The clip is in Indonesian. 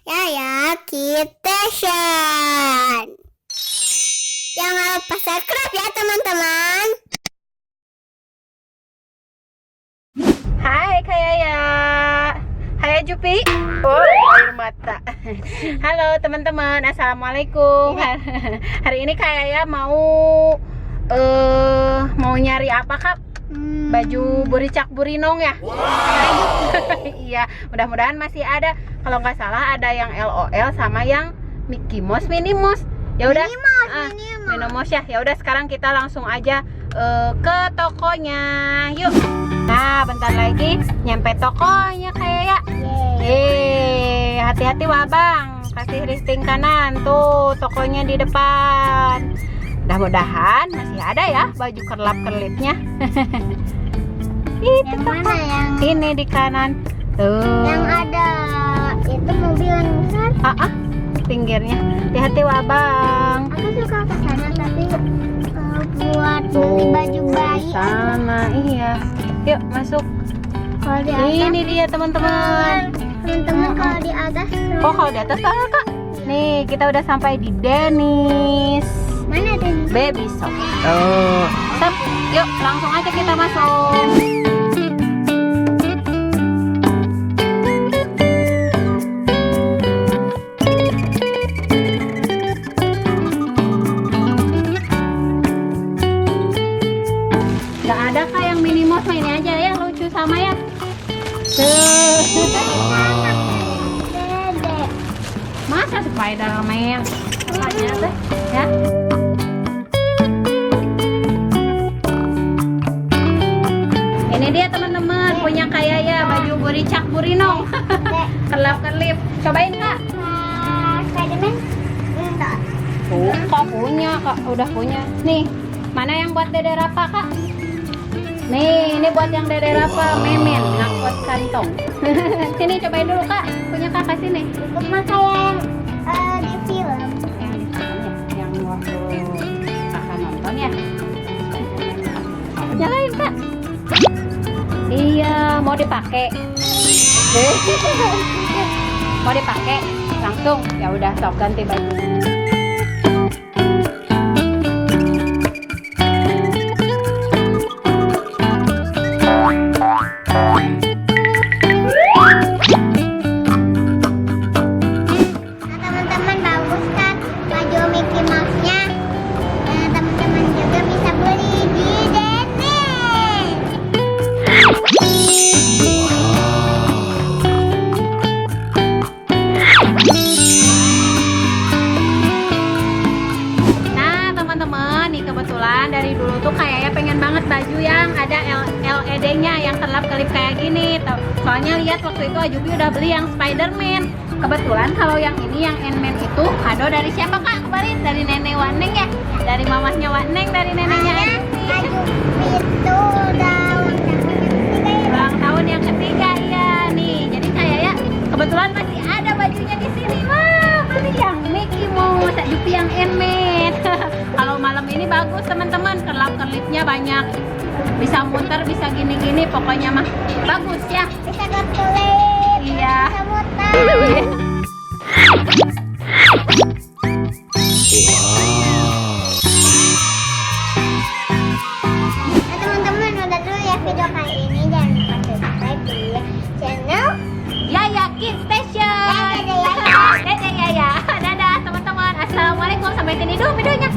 Yaya Kitchen. Jangan lupa subscribe ya teman-teman. Hai Kak Yaya. Hai Jupi. Oh, air mata. Halo teman-teman, assalamualaikum. Hari ini Kak Yaya mau nyari apa Kak? Baju buricak burinong ya? Iya, mudah-mudahan masih ada. Kalau nggak salah ada yang LOL sama yang Mickey Mouse, Minnie Mouse. Ya udah, Minnie Mouse ya. Ya udah sekarang kita langsung aja ke tokonya. Yuk. Nah, bentar lagi nyampe tokonya kayak ya. Yeay, hati-hati wah Bang. Kasih listing kanan tuh tokonya di depan. Mudah-mudahan masih ada ya baju kerlap-kerlipnya. Itu Yang mana yang ini di kanan tuh. yang ada itu mobil yang besar? Pinggirnya. Hati-hati wah Bang. Aku suka ke sana tapi buat beli baju bayi Sama iya. Yuk masuk. kalau di atas. Ini dia teman-teman. Teman-teman kalau di atas. Oh kalau di atas banget Kak. Nih kita udah sampai di Dennis Mana tuh? Baby Shop. Tuh. Sep, yuk langsung aja kita masuk. Gak ada Kak yang Minnie Mouse, ini aja ya lucu sama ya. Tuh. Dede. Masa Spiderman? Apanya teh? Ya. Ini dia teman-teman punya Kak Yaya baju buricak burinong. Kelap-kelip. Cobain Kak. Spiderman? Enggak. Kak punya, Kak udah punya. Nih, mana yang buat Dede Rafa Kak? Nih, ini buat yang Dede Rafa, Memen, ngangkut kantong. Sini cobain dulu Kak, punya Kakak sini. Itu mah kayak di film. Yang di sana ya, yang waktu Kakak nonton ya. Nyalain Kak. Iya, mau dipakai. Mau dipakai langsung. Ya udah, sok ganti baju. Teman-teman bagus kan baju Mickey Mouse-nya. Teman-teman juga bisa beli di Dennis. Nah teman-teman, nih kebetulan dari dulu tuh kayaknya pengen banget baju yang ada LED-nya yang kelap-kelip kayak gini. Soalnya lihat waktu itu Ajubi udah beli yang Spiderman. Kebetulan kalau yang ini yang Ant-Man itu kado dari siapa Kak? Kemarin dari nenek Waneng ya? Dari mamahnya Waneng, dari neneknya Ajubi. Itu Ulang tahun yang ketiga ya nih. Jadi kayak ya kebetulan masih ada bajunya di sini. Wah, beli yang Mickey Mouse, Ajubi yang Ant-Man. Kalau malam ini bagus teman-teman, kelap-kelipnya banyak. Bisa muter, bisa gini-gini, pokoknya mah bagus ya. bisa berkelit. Iya. Bisa muter. Nah, teman-teman udah dulu ya video kali ini. Jangan lupa subscribe di channel Yaya Kids Station. Dadah Yaya. Dadah Yaya. Dadah teman-teman. Assalamualaikum. Sampai sini dulu videonya.